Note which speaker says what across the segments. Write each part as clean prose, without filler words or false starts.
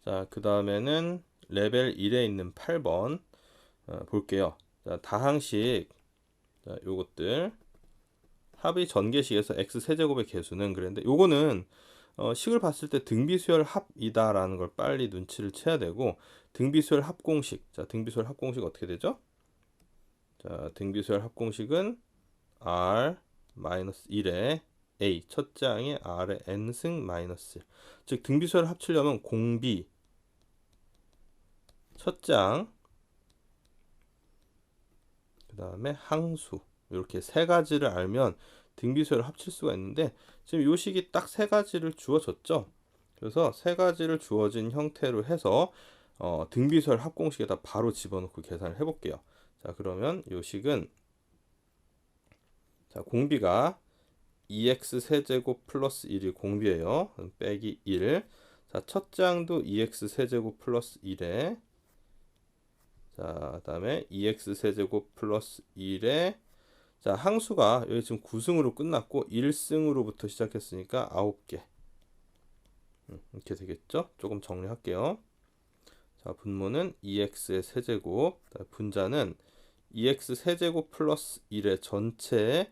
Speaker 1: 자, 그 다음에는 레벨 1에 있는 8번 볼게요. 자, 다항식, 자, 요것들 합의 전개식에서 x 세제곱의 개수는 그랬는데 요거는 식을 봤을 때 등비수열 합이다라는 걸 빨리 눈치를 채야 되고, 등비수열 합공식. 자, 등비수열 합공식 어떻게 되죠? 자, 등비수열 합공식은 r-1에 a 첫 장에 r의 n승 마이너스 1. 즉 등비수열을 합치려면 공비 첫 장, 그 다음에 항수, 이렇게 세 가지를 알면 등비수열을 합칠 수가 있는데, 지금 요 식이 딱 세 가지를 주어졌죠. 그래서 세 가지를 주어진 형태로 해서 등비수열 합공식에다 바로 집어넣고 계산을 해볼게요. 자, 그러면 요 식은, 자, 공비가 2x 세제곱 플러스 1이 공비예요. 빼기 1. 자, 첫 장도 2x 세제곱 플러스 1에, 자, 그다음에 2x 세제곱 플러스 1에, 자, 항수가 여기 지금 9승으로 끝났고 1승으로부터 시작했으니까 9개. 이렇게 되겠죠? 조금 정리할게요. 자, 분모는 2x의 세제곱, 분자는 2x 세제곱 플러스 1의 전체의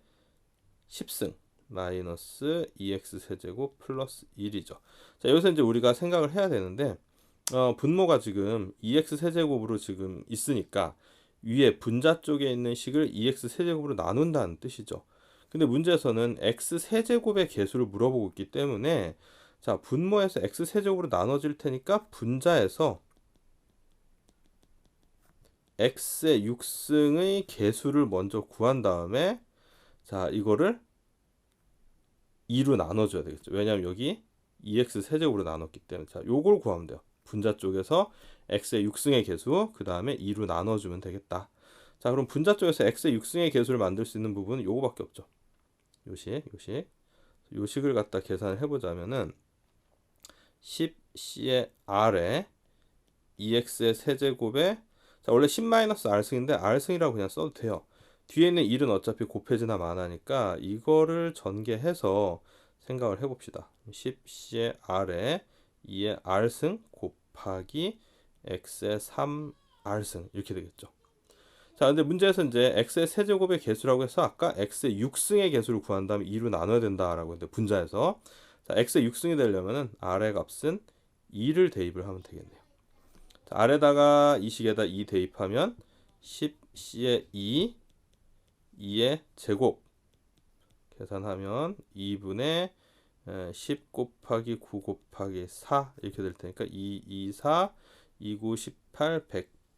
Speaker 1: 10승 마이너스 2x 세제곱 플러스 1이죠. 자, 여기서 이제 우리가 생각을 해야 되는데, 분모가 지금 2x 세제곱으로 지금 있으니까 위에 분자 쪽에 있는 식을 2x 세제곱으로 나눈다는 뜻이죠. 근데 문제에서는 x 세제곱의 개수를 물어보고 있기 때문에, 자, 분모에서 x 세제곱으로 나눠질 테니까 분자에서 x의 6승의 개수를 먼저 구한 다음에, 자, 이거를 2로 나눠줘야 되겠죠. 왜냐하면 여기 2x 세제곱으로 나눴기 때문에. 자, 요걸 구하면 돼요. 분자 쪽에서 x의 6승의 개수, 그 다음에 2로 나눠주면 되겠다. 자, 그럼 분자 쪽에서 x의 6승의 개수를 만들 수 있는 부분은 요거밖에 없죠. 요식을 갖다 계산을 해보자면은 10c의 r에 2x의 세제곱에, 자, 원래 10-r승인데 r승이라고 그냥 써도 돼요. 뒤에 있는 1은 어차피 곱해지나 마나니까 이거를 전개해서 생각을 해봅시다. 10c의 r에 2의 r승 곱하기 x의 3r승 이렇게 되겠죠. 자, 근데 문제에서 이제 x의 세제곱의 개수라고 해서 아까 x의 6승의 개수를 구한 다음에 2로 나눠야 된다라고 했는데, 분자에서, 자, x의 6승이 되려면은 r의 값은 2를 대입을 하면 되겠네요. 자, 아래다가 이 식에다 2 대입하면 10c의 2의 제곱 계산하면 2분의 10 곱하기 9 곱하기 4 이렇게 될 테니까 2, 2, 4, 2, 9, 18,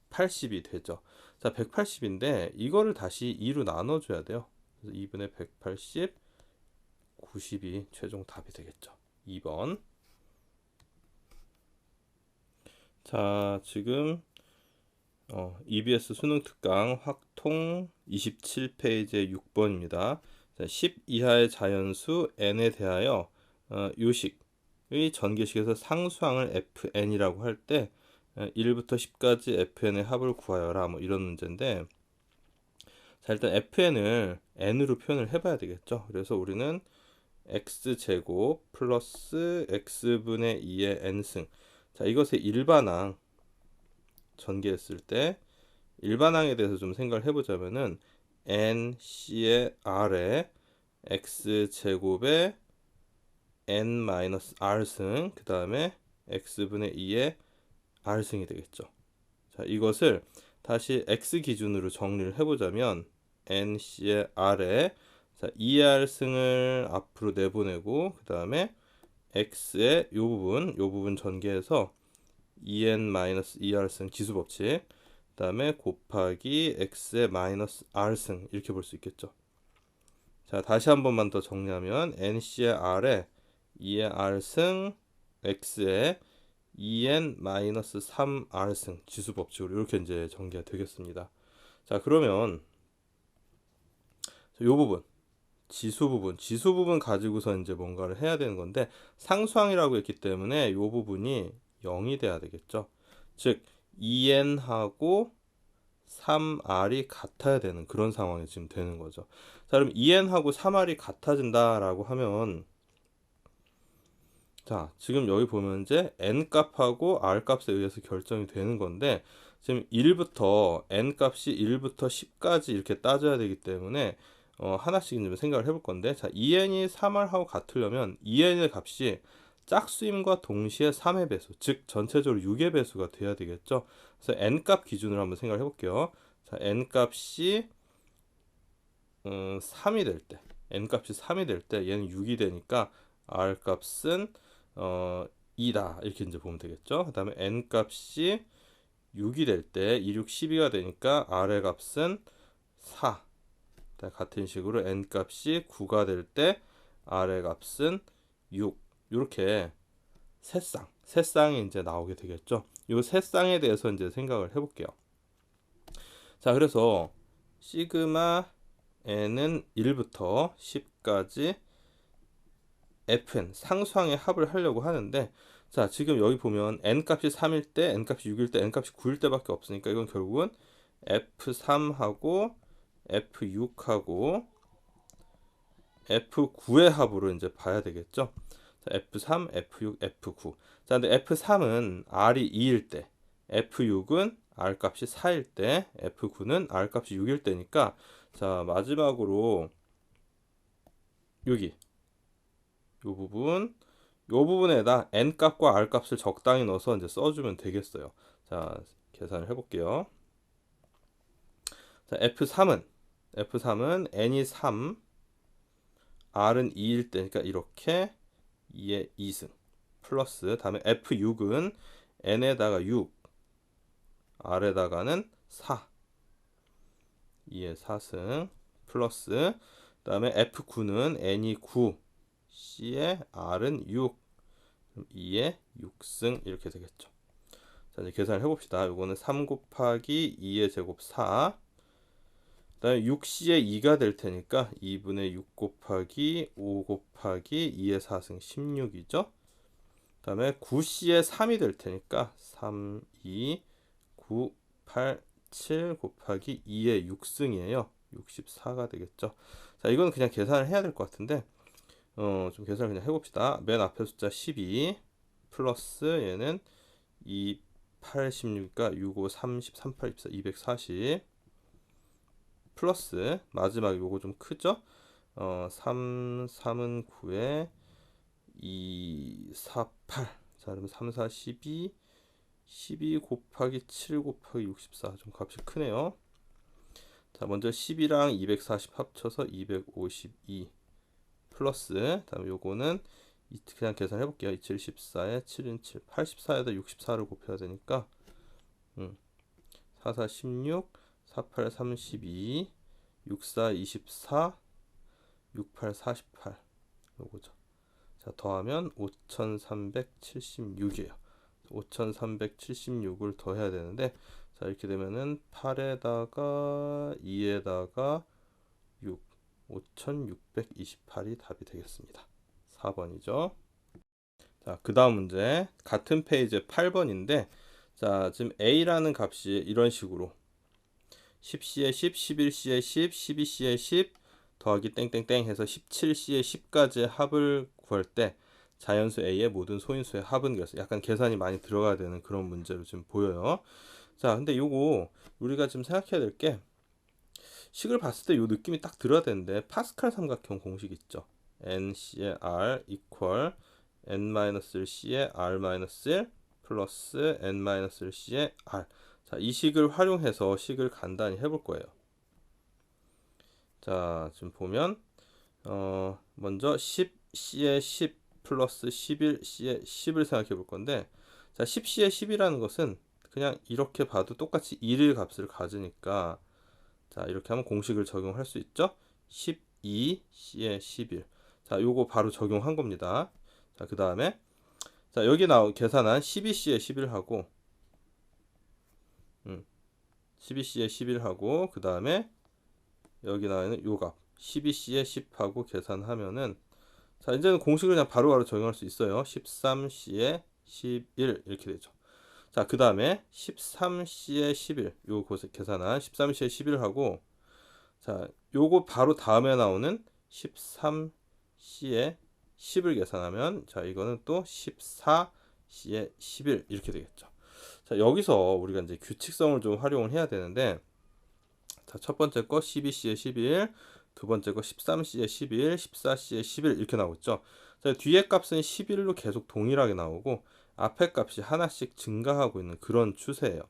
Speaker 1: 180이 되죠. 자, 180인데 이거를 다시 2로 나눠줘야 돼요. 그래서 2분의 180, 90이 최종 답이 되겠죠. 2번. 자, 지금 EBS 수능 특강 확통 27페이지의 6번입니다. 자, 10 이하의 자연수 n에 대하여 요식의 전개식에서 상수항을 fn이라고 할 때 1부터 10까지 fn의 합을 구하여라, 뭐 이런 문제인데, 자, 일단 fn을 n으로 표현을 해봐야 되겠죠. 그래서 우리는 x제곱 플러스 x분의 2의 n승, 자, 이것의 일반항 전개했을 때 일반항에 대해서 좀 생각을 해보자면은 nc의 r에 x제곱에 n-r승, 그 다음에 x분의 2의 r승이 되겠죠. 자, 이것을 다시 x 기준으로 정리를 해보자면 nc의 r에, 자, 2r승을 앞으로 내보내고, 그 다음에 x의 요 부분 전개해서 2n-2r승 지수법칙, 그 다음에 곱하기 x의 마이너스 r승 이렇게 볼 수 있겠죠. 자, 다시 한 번만 더 정리하면 nc의 r에 2의 r승 x의 2n-3r승 지수법칙으로 이렇게 이제 전개가 되겠습니다. 자, 그러면 요 부분 지수 부분 가지고서 이제 뭔가를 해야 되는 건데, 상수항이라고 했기 때문에 요 부분이 0이 돼야 되겠죠. 즉 2n하고 3r이 같아야 되는 그런 상황이 지금 되는 거죠. 자, 그럼 2n하고 3r이 같아진다라고 하면 자, 지금 여기 보면 이제 n 값하고 r 값에 의해서 결정이 되는 건데, 지금 1부터 n 값이 1부터 10까지 이렇게 따져야 되기 때문에 하나씩 좀 생각을 해볼 건데, 자, 2n이 3r하고 같으려면 2n의 값이 짝수임과 동시에 3의 배수, 즉 전체적으로 6의 배수가 돼야 되겠죠. 그래서 n 값 기준으로 한번 생각을 해볼게요. 자, n 값이 3이 될 때, n 값이 3이 될 때 얘는 6이 되니까 r 값은 2다 이렇게 이제 보면 되겠죠. 그 다음에 n 값이 6이 될 때 2, 6, 12가 되니까 r의 값은 4. 같은 식으로 n 값이 9가 될 때 r의 값은 6. 이렇게 세 쌍이 이제 나오게 되겠죠. 이 세 쌍에 대해서 이제 생각을 해볼게요. 자, 그래서 시그마 n은 1부터 10까지 fn 상수항의 합을 하려고 하는데, 자, 지금 여기 보면 n 값이 3일 때, n 값이 6일 때, n 값이 9일 때밖에 없으니까 이건 결국은 f3하고 f6하고 f9의 합으로 이제 봐야 되겠죠. 자, f3, f6, f9. 자, 근데 f3은 r이 2일 때, f6은 r 값이 4일 때, f9는 r 값이 6일 때니까, 자, 마지막으로 여기 요 부분에다 n 값과 r 값을 적당히 넣어서 이제 써주면 되겠어요. 자, 계산을 해볼게요. 자, F3은 n이 3, r은 2일 때니까 이렇게 2의 2승 플러스, 다음에 F6은 n에다가 6, r에다가는 4, 2의 4승 플러스, 다음에 F9는 n이 9, c에 r은 6, 2의 6승 이렇게 되겠죠. 자, 이제 계산을 해봅시다. 요거는 3 곱하기 2의 제곱 4, 그 다음에 6c의 2가 될 테니까 2분의 6 곱하기 5 곱하기 2의 4승 16이죠. 그 다음에 9c의 3이 될 테니까 3, 2, 9, 8, 7 곱하기 2의 6승이에요. 64가 되겠죠. 자, 이거는 그냥 계산을 해야 될 것 같은데, 좀 계산을 그냥 해봅시다. 맨 앞에 숫자 12 플러스 얘는 2, 8, 16이니까 6, 5, 30, 38, 24, 240 플러스 마지막 요거 좀 크죠? 3, 3은 9에 2, 4, 8. 자, 그러면 3, 4, 12, 12 곱하기 7 곱하기 64. 좀 값이 크네요. 자, 먼저 10이랑 240 합쳐서 252 플러스, 다음에 요거는 그냥 계산해 볼게요. 27, 14에 7은 7, 84에다 64를 곱해야 되니까 4, 4, 16, 4, 8, 32, 6, 4, 24, 6, 8, 48 요거죠. 자, 더하면 5376이에요. 5376을 더해야 되는데, 자, 이렇게 되면은 8에다가 2에다가 6, 5628이 답이 되겠습니다. 4번이죠. 자, 그 다음 문제 같은 페이지 8번인데, 자, 지금 a라는 값이 이런 식으로 10c에 10, 11c에 10, 12c에 10 더하기 땡땡땡 해서 17c에 10까지 합을 구할 때 자연수 a의 모든 소인수의 합은, 그래서 약간 계산이 많이 들어가야 되는 그런 문제로 지금 보여요. 자, 근데 요거 우리가 지금 생각해야 될 게, 식을 봤을 때 요 느낌이 딱 들어야 되는데, 파스칼 삼각형 공식 있죠. nC의 r equal n-1c의 r-1 플러스 n-1c의 r. 자, 이 식을 활용해서 식을 간단히 해볼 거예요. 자, 지금 보면 먼저 10c의 10 플러스 11c의 10을 생각해 볼 건데, 자, 10c의 10이라는 것은 그냥 이렇게 봐도 똑같이 1의 값을 가지니까, 자, 이렇게 하면 공식을 적용할 수 있죠. 12c의 11. 자, 요거 바로 적용한 겁니다. 자, 그 다음에 자, 여기 계산한 12c의 11하고 12c의 11하고 그 다음에 여기 나와 있는 요 값 12c의 10하고 계산하면은, 자, 이제는 공식을 그냥 바로바로 적용할 수 있어요. 13c의 11 이렇게 되죠. 자, 그 다음에 13c의 11 요거 계산한 13c의 11하고, 자, 요거 바로 다음에 나오는 13c의 10을 계산하면 자 이거는 또 14C에 11 이렇게 되겠죠. 자 여기서 우리가 이제 규칙성을 좀 활용을 해야 되는데 자 첫 번째 거 12C에 11, 두 번째 거 13C에 11, 14C에 11 이렇게 나오고 있죠. 자 뒤에 값은 11로 계속 동일하게 나오고 앞에 값이 하나씩 증가하고 있는 그런 추세예요.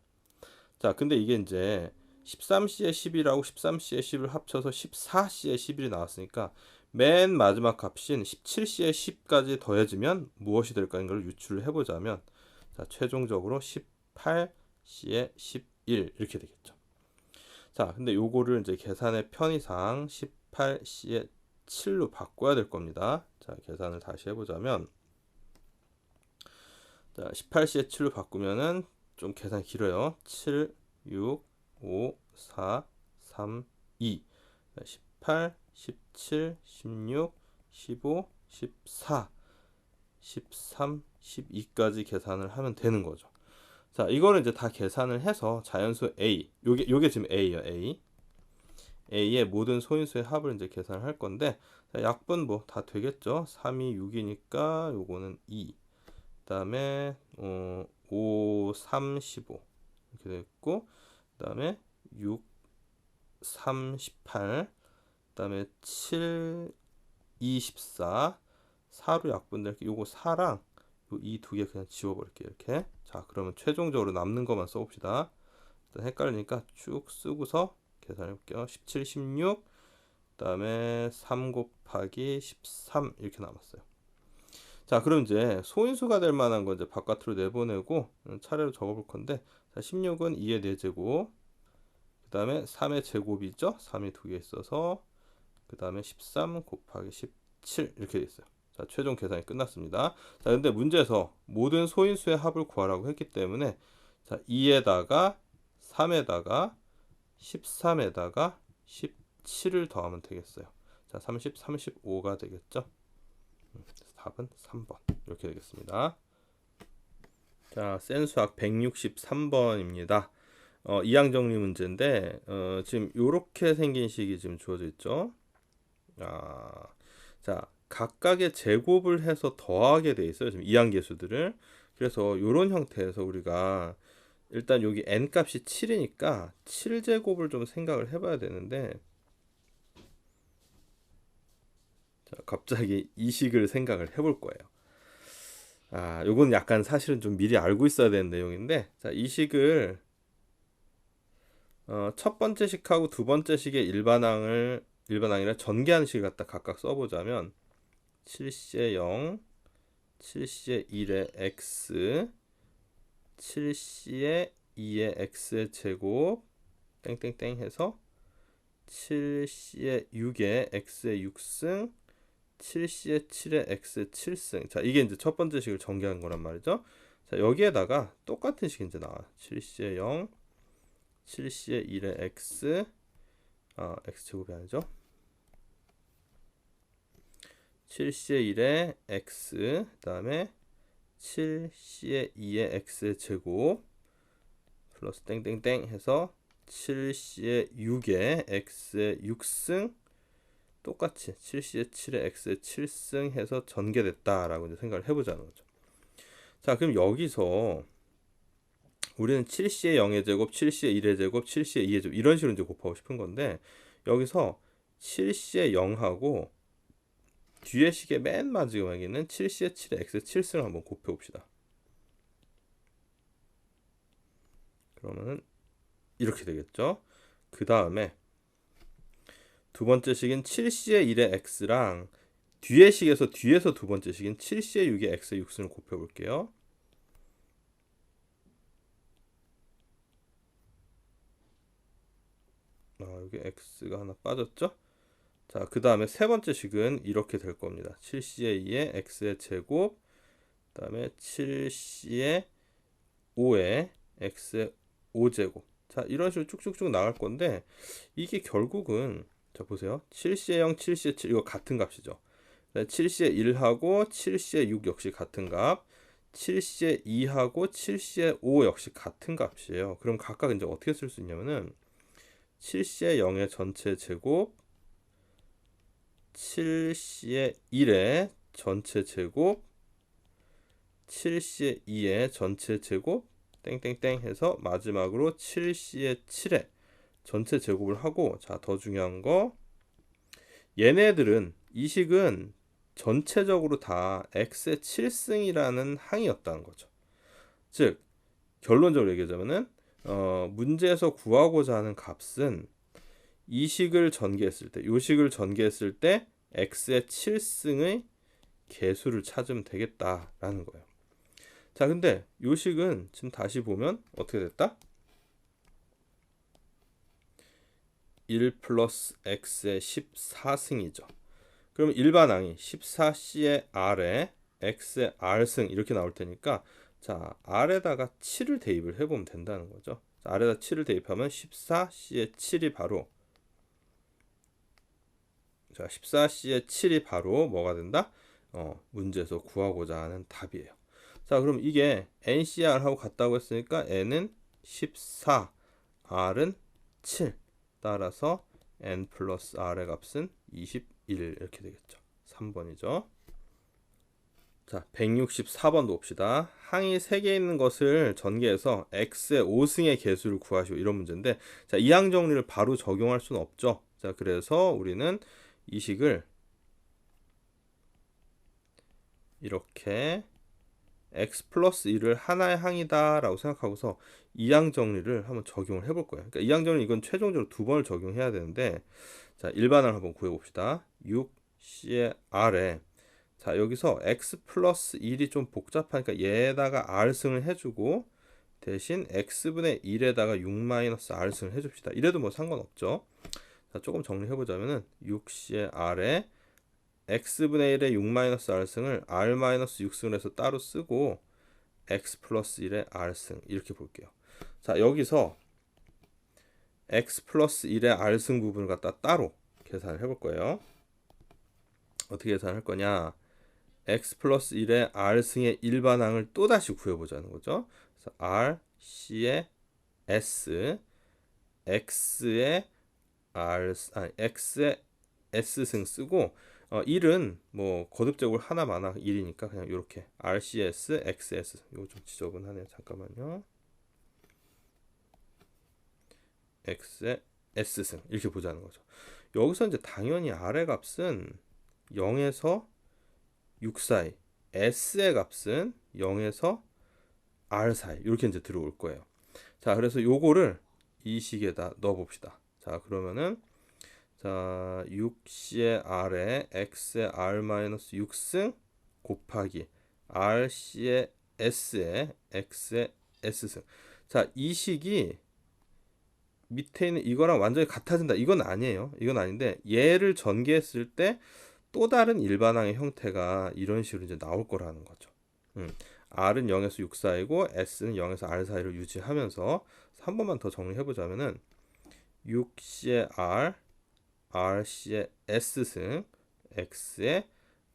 Speaker 1: 자 근데 이게 이제 13C에 10이라고 13C에 10을 합쳐서 14C에 11이 나왔으니까 맨 마지막 값인 17C에 10까지 더해지면 무엇이 될까인 걸 유출을 해보자면 자 최종적으로 18C에 11 이렇게 되겠죠. 자 근데 요거를 이제 계산의 편의상 18C에 7로 바꿔야 될 겁니다. 자 계산을 다시 해보자면 자 18C에 7로 바꾸면은 좀 계산이 길어요. 7, 6, 5, 4, 3, 2 18, 17, 16, 15, 14, 13, 12까지 계산을 하면 되는 거죠. 자 이거를 이제 다 계산을 해서 자연수 A 요게 지금 A예요. A의 모든 소인수의 합을 이제 계산을 할 건데 자, 약분 뭐 다 되겠죠. 3이 6이니까 요거는 2 그다음에 5, 3, 15 이렇게 됐고 그다음에 6, 3, 18 그다음에 7, 2, 14 4로 약분될게 요거 4랑 이 두 개 그냥 지워버릴게요. 이렇게 자 그러면 최종적으로 남는 것만 써봅시다. 일단 헷갈리니까 쭉 쓰고서 계산해볼게요. 17, 16 그다음에 3 곱하기 13 이렇게 남았어요. 자 그럼 이제 소인수가 될 만한 거 이제 바깥으로 내보내고 차례로 적어볼 건데 자 16은 2의 4제곱 그 다음에 3의 제곱이죠. 3이 두 개 있어서 그 다음에 13 곱하기 17 이렇게 돼 있어요. 자 최종 계산이 끝났습니다. 자 근데 문제에서 모든 소인수의 합을 구하라고 했기 때문에 자 2에다가 3에다가 13에다가 17을 더하면 되겠어요. 자 30, 35가 되겠죠. 답은 3번 이렇게 되겠습니다. 자 센수학 163번입니다. 이항 정리 문제인데 지금 이렇게 생긴 식이 지금 주어져 있죠. 자 각각의 제곱을 해서 더하게 돼 있어요. 지금 이항계수들을. 그래서 이런 형태에서 우리가 일단 여기 n 값이 7이니까 7제곱을 좀 생각을 해봐야 되는데 자, 갑자기 이 식을 생각을 해볼 거예요. 요건 약간 사실은 좀 미리 알고 있어야 되는 내용인데 자, 이 식을 첫 번째 식하고 두 번째 식의 일반항이라 전개하는 식을 갖다 각각 써보자면 7C의 0, 7C의 1의 x, 7C의 2의 x의 제곱 땡땡땡 해서 7C의 6의 x의 6승 7C의 7의 x의 7승 자 이게 이제 첫 번째 식을 전개한 거란 말이죠. 자 여기에다가 똑같은 식이 이제 나와 7C의 0 7C의 1의 x x제곱이 아니죠. 7C의 1의 x 그 다음에 7C의 2의 x의 제곱 플러스 땡땡땡 해서 7C의 6의 x의 6승 똑같이 7C의 7의 x의 7승 해서 전개됐다라고 이제 생각을 해보자는 거죠. 자 그럼 여기서 우리는 7C의 0의 제곱, 7C의 1의 제곱, 7C의 2의 제곱 이런 식으로 이제 곱하고 싶은 건데 여기서 7C의 0하고 뒤에 식의 맨 마지막에 있는 7C의 7의 x의 7승을 한번 곱해봅시다. 그러면은 이렇게 되겠죠. 그 다음에 두 번째 식인 7C의 1의 x랑 뒤에 식에서 뒤에서 두 번째 식인 7C의 6의 x의 6승을 곱해볼게요. 여기 x가 하나 빠졌죠? 자, 그 다음에 세 번째 식은 이렇게 될 겁니다. 7C의 2의 x의 제곱, 그 다음에 7C의 5의 x의 5제곱. 자, 이런 식으로 쭉쭉쭉 나갈 건데 이게 결국은 자 보세요. 7C의 0, 7C의 7 이거 같은 값이죠. 7C의 1하고 7C의 6 역시 같은 값, 7C의 2하고 7C의 5 역시 같은 값이에요. 그럼 각각 이제 어떻게 쓸 수 있냐면은 7C의 0의 전체 제곱 7C의 1의 전체 제곱 7C의 2의 전체 제곱 땡땡땡 해서 마지막으로 7C의 7의 전체 제곱을 하고, 자, 더 중요한 거, 얘네들은 이 식은 전체적으로 다 x의 7승이라는 항이었다는 거죠. 즉 결론적으로 얘기하자면은 문제에서 구하고자 하는 값은 이 식을 전개했을 때, 요 식을 전개했을 때 x의 7승의 개수를 찾으면 되겠다라는 거예요. 자, 근데 요 식은 지금 다시 보면 어떻게 됐다? 1 플러스 x의 14승이죠. 그러면 일반항이 14c의 r에 x의 r승 이렇게 나올 테니까, 자, r에다가 7을 대입을 해보면 된다는 거죠. 자, r에다 7을 대입하면 14c의 7이 바로, 자, 14c의 7이 바로 뭐가 된다? 문제에서 구하고자 하는 답이에요. 자, 그럼 이게 NCR하고 같다고 했으니까 N은 14, R은 7. 따라서 N 플러스 R의 값은 21 이렇게 되겠죠. 3번이죠. 자, 164번도 봅시다. 항이 3개 있는 것을 전개해서 x의 5승의 개수를 구하시오. 이런 문제인데, 자, 이 항 정리를 바로 적용할 수는 없죠. 자, 그래서 우리는 이 식을 이렇게 x 플러스 1을 하나의 항이다 라고 생각하고서 이항 정리를 한번 적용을 해볼 거예요. 그러니까 이항 정리, 이건 최종적으로 2번을 적용해야 되는데, 자, 일반항을 한번 구해봅시다. 6c의 r에, 자, 여기서 x 플러스 1이 좀 복잡하니까 얘에다가 r승을 해주고, 대신 x분의 1에다가 6 마이너스 r승을 해줍시다. 이래도 뭐 상관없죠. 자, 조금 정리해보자면은 6c의 r에 x분의 1의 6 마이너스 r승을 r 마이너스 6승을 해서 따로 쓰고, x 플러스 1의 r승 이렇게 볼게요. 자, 여기서 x 플러스 1의 r승 부분을 갖다 따로 계산을 해볼 거예요. 어떻게 계산할 거냐? x 플러스 1의 r승의 일반항을 또다시 구해보자는 거죠. 그래서 r, c의 s, x의 r, x의 s승 쓰고, 1은 뭐 거듭적으로 하나 많아 1이니까 그냥 이렇게 RCS, XS, 이거 좀 지저분하네요. 잠깐만요. X의 S승 이렇게 보자는 거죠. 여기서 이제 당연히 R의 값은 0에서 6 사이, S의 값은 0에서 R 사이 이렇게 이제 들어올 거예요. 자, 그래서 요거를 이 식에다 넣어 봅시다. 자, 그러면은, 자, 6c의 r에 x의 r-6승 곱하기 rc의 s에 x의 s승. 자, 이 식이 밑에 있는 이거랑 완전히 같아진다. 이건 아니에요. 이건 아닌데, 얘를 전개했을 때 또 다른 일반항의 형태가 이런 식으로 이제 나올 거라는 거죠. r은 0에서 6 사이고 s는 0에서 r 사이를 유지하면서, 한 번만 더 정리해 보자면은 6c의 r, rc의 s승, x의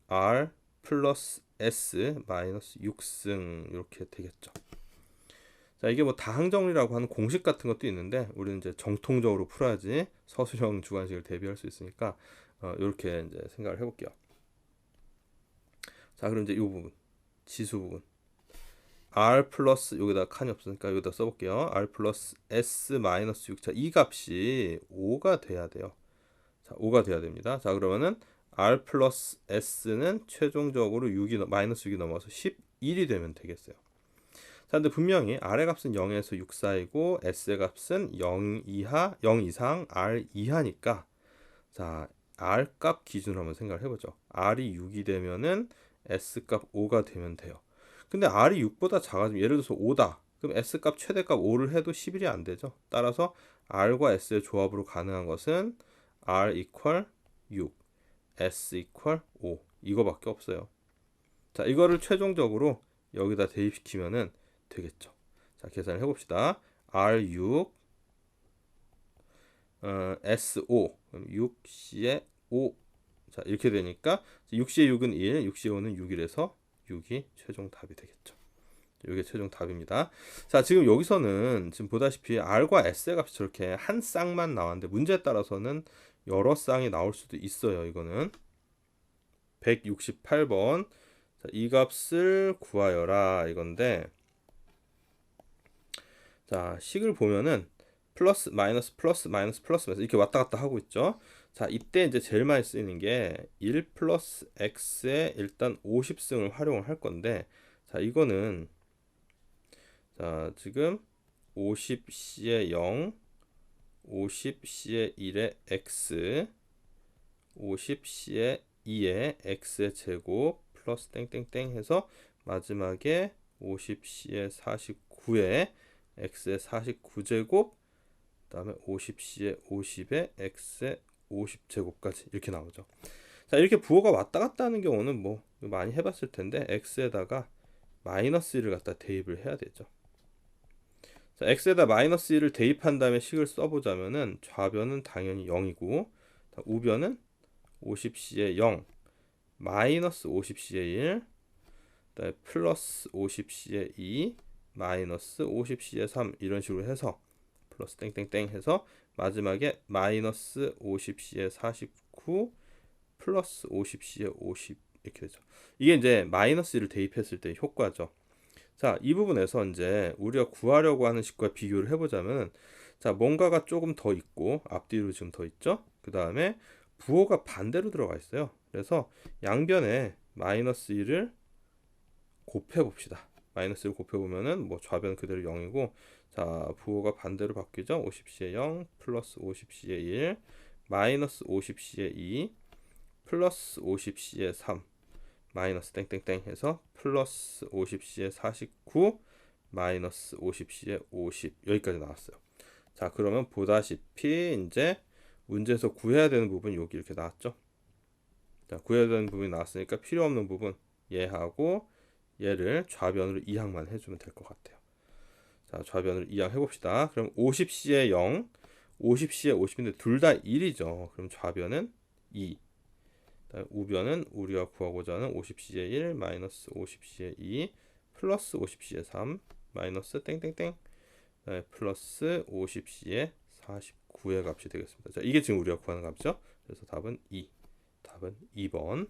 Speaker 1: r 플러스 s 마이너스 6승 이렇게 되겠죠. 자, 이게 뭐 다항 정리라고 하는 공식 같은 것도 있는데, 우리는 이제 정통적으로 풀어야지 서술형 주관식을 대비할 수 있으니까 이렇게 이제 생각을 해볼게요. 자, 그럼 이제 이 부분, 지수 부분, r 플러스, 여기다 칸이 없으니까 여기다 써볼게요. r 플러스 s 마이너스 6. 자, 이 값이 5가 돼야 돼요. 자, 5가 돼야 됩니다. 자, 그러면은 r 플러스 s는 최종적으로 6이 마이너스 6이 넘어서 11이 되면 되겠어요. 자, 근데 분명히 r의 값은 0에서 6 사이고 s의 값은 0 이하, 0 이상, r 이하니까, 자, r 값 기준으로 한번 생각을 해보죠. r이 6이 되면은 s 값 5가 되면 돼요. 근데 r이 6보다 작아지면, 예를 들어서 5다. 그럼 s 값 최대값 5를 해도 11이 안 되죠. 따라서 r과 s의 조합으로 가능한 것은 r 이퀄 6, s 이퀄 5 이거밖에 없어요. 자, 이거를 최종적으로 여기다 대입시키면은 되겠죠. 자, 계산을 해봅시다. R6, S5, 6C의 5. 자, 이렇게 되니까 6C의 6은 1, 6C의 5는 6이라서 6이 최종 답이 되겠죠. 이게 최종 답입니다. 자, 지금 여기서는 지금 보다시피 R과 S의 값이 저렇게 한 쌍만 나왔는데, 문제에 따라서는 여러 쌍이 나올 수도 있어요. 이거는 168번. 자, 이 값을 구하여라 이건데, 자, 식을 보면은 플러스 마이너스 플러스 마이너스 플러스 이렇게 왔다 갔다 하고 있죠. 자, 이때 이제 제일 많이 쓰이는 게 1 플러스 x에 일단 50승을 활용을 할 건데, 자, 이거는 자, 지금 50c에 0, 50c에 1에 x, 50c에 2에 x의 제곱 플러스 땡땡땡 해서 마지막에 50c에 49에 x의 49제곱, 그 다음에 50c에 50에 x의 50제곱까지 이렇게 나오죠. 자, 이렇게 부호가 왔다 갔다 하는 경우는 뭐 많이 해봤을 텐데, x에다가 마이너스 1을 갖다 대입을 해야 되죠. 자, x에다 마이너스 1을 대입한 다음에 식을 써보자면은 좌변은 당연히 0이고, 우변은 50c에 0, 마이너스 50c에 1, 그다음에 플러스 50c에 2, 마이너스 50c에 3 이런 식으로 해서 플러스 땡땡땡 해서 마지막에 마이너스 50c에 49 플러스 50c에 50 이렇게 되죠. 이게 이제 마이너스 1을 대입했을 때 효과죠. 자, 이 부분에서 이제 우리가 구하려고 하는 식과 비교를 해보자면, 자, 뭔가가 조금 더 있고 앞뒤로 지금 더 있죠. 그 다음에 부호가 반대로 들어가 있어요. 그래서 양변에 마이너스 1을 곱해 봅시다. 마이너스 1을 곱해 보면은 뭐 좌변 그대로 0이고, 자, 부호가 반대로 바뀌죠. 50c에 0 플러스 50c에 1 마이너스 50c에 2 플러스 50c에 3 마이너스 땡땡땡 해서 플러스 50c에 49 마이너스 50c에 50 여기까지 나왔어요. 자, 그러면 보다시피 이제 문제에서 구해야 되는 부분이 여기 이렇게 나왔죠. 자, 구해야 되는 부분이 나왔으니까 필요 없는 부분 얘하고 얘를 좌변으로 이항만 해주면 될 것 같아요. 자, 좌변으로 이항 해봅시다. 그럼 50c에 0, 50c에 50인데 둘 다 1이죠. 그럼 좌변은 2. 우변은 우리가 구하고자 하는 50c에 1, 마이너스 50c에 2, 플러스 50c에 3, 마이너스 땡땡땡, 플러스 50c에 49의 값이 되겠습니다. 자, 이게 지금 우리가 구하는 값이죠. 그래서 답은 2. 답은 2번.